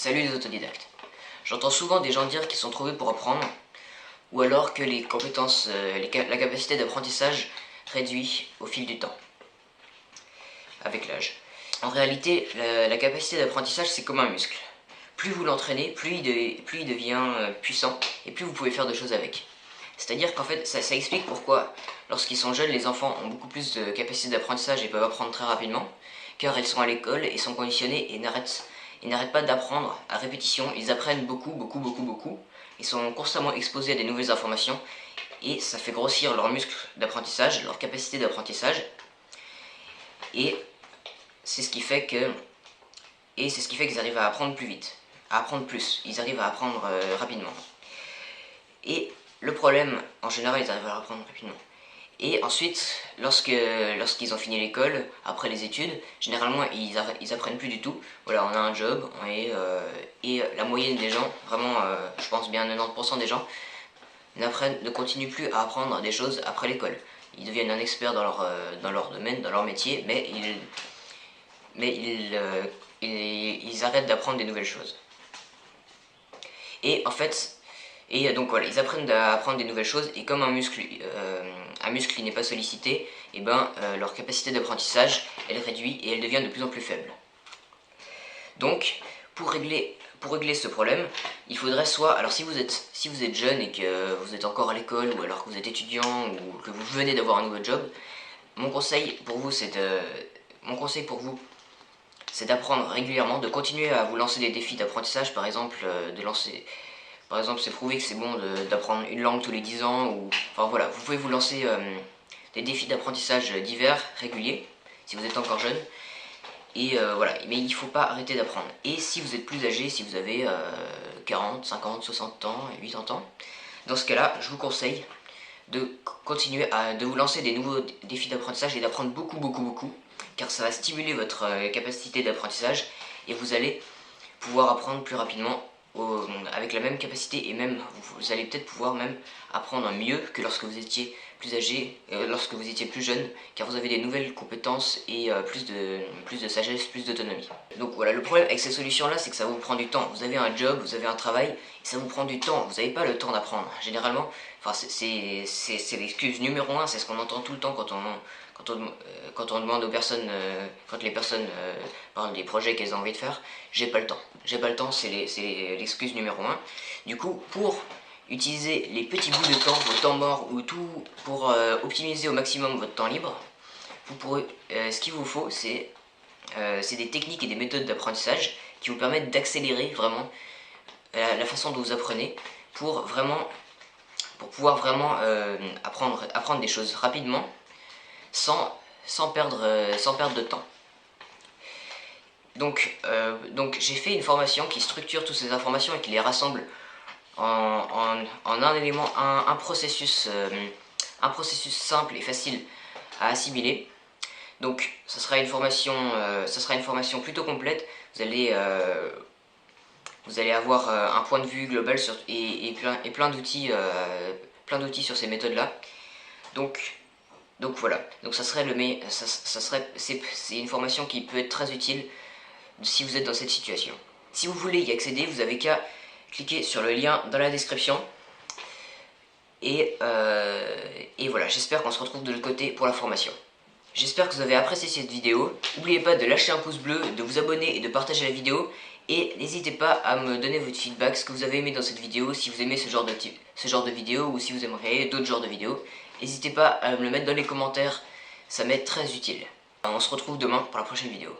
Salut les autodidactes. J'entends souvent des gens dire qu'ils sont trop vieux pour apprendre, ou alors que les compétences, la capacité d'apprentissage réduit au fil du temps, avec l'âge. En réalité, la capacité d'apprentissage c'est comme un muscle. Plus vous l'entraînez, plus il devient puissant, et plus vous pouvez faire de choses avec. C'est-à-dire qu'en fait, ça explique pourquoi, lorsqu'ils sont jeunes, les enfants ont beaucoup plus de capacité d'apprentissage et peuvent apprendre très rapidement, car ils sont à l'école et sont conditionnés et n'arrêtent pas d'apprendre à répétition. Ils apprennent beaucoup. Ils sont constamment exposés à des nouvelles informations, et ça fait grossir leurs muscles d'apprentissage, leur capacité d'apprentissage, et c'est ce qui fait qu'ils arrivent à apprendre plus vite, à apprendre plus. Ils arrivent à apprendre rapidement. Et le problème, en général, ils arrivent à apprendre rapidement. Et ensuite, lorsqu'ils ont fini l'école, après les études, généralement, ils apprennent plus du tout. Voilà, on a un job, et la moyenne des gens, vraiment, je pense bien 90% des gens, ne continuent plus à apprendre des choses après l'école. Ils deviennent un expert dans leur domaine, dans leur métier, mais ils arrêtent d'apprendre des nouvelles choses. Et en fait, donc voilà, ils apprennent à apprendre des nouvelles choses, et comme un muscle qui n'est pas sollicité, et leur capacité d'apprentissage, elle réduit et elle devient de plus en plus faible. Donc, pour régler ce problème, il faudrait soit, alors si vous êtes jeune et que vous êtes encore à l'école, ou alors que vous êtes étudiant, ou que vous venez d'avoir un nouveau job, mon conseil pour vous, c'est d'apprendre régulièrement, de continuer à vous lancer des défis d'apprentissage, par exemple, c'est prouvé que c'est bon d'apprendre une langue tous les 10 ans, enfin voilà, vous pouvez vous lancer des défis d'apprentissage divers, réguliers, si vous êtes encore jeune, et voilà, mais il ne faut pas arrêter d'apprendre. Et si vous êtes plus âgé, si vous avez 40, 50, 60 ans, 80 ans, dans ce cas-là, je vous conseille de continuer de vous lancer des nouveaux défis d'apprentissage et d'apprendre beaucoup, car ça va stimuler votre capacité d'apprentissage, et vous allez pouvoir apprendre plus rapidement avec la même capacité, et même vous allez peut-être pouvoir même apprendre mieux que lorsque vous étiez plus âgé, lorsque vous étiez plus jeune, car vous avez des nouvelles compétences et plus de sagesse, plus d'autonomie. Donc voilà, le problème avec ces solutions-là, c'est que ça vous prend du temps. Vous avez un job, vous avez un travail, et ça vous prend du temps. Vous n'avez pas le temps d'apprendre. Généralement, enfin, c'est l'excuse numéro 1, c'est ce qu'on entend tout le temps quand on demande aux personnes, quand les personnes parlent des projets qu'elles ont envie de faire. J'ai pas le temps, c'est l'excuse numéro 1. Du coup, pour utiliser les petits bouts de temps, vos temps morts, ou tout pour optimiser au maximum votre temps libre, ce qu'il vous faut, c'est des techniques et des méthodes d'apprentissage qui vous permettent d'accélérer vraiment la façon dont vous apprenez, pour pouvoir vraiment apprendre des choses rapidement, sans perdre de temps. Donc j'ai fait une formation qui structure toutes ces informations et qui les rassemble en un élément, un processus simple et facile à assimiler. Donc ça sera une formation plutôt complète. Vous allez avoir un point de vue global et plein d'outils sur ces méthodes-là. Donc voilà. Donc c'est une formation qui peut être très utile si vous êtes dans cette situation. Si vous voulez y accéder, vous avez qu'à cliquer sur le lien dans la description. Et voilà, j'espère qu'on se retrouve de l'autre côté pour la formation. J'espère que vous avez apprécié cette vidéo. N'oubliez pas de lâcher un pouce bleu, de vous abonner et de partager la vidéo. Et n'hésitez pas à me donner votre feedback, ce que vous avez aimé dans cette vidéo, si vous aimez ce genre de vidéo, ou si vous aimeriez d'autres genres de vidéos. N'hésitez pas à me le mettre dans les commentaires, ça m'est très utile. On se retrouve demain pour la prochaine vidéo.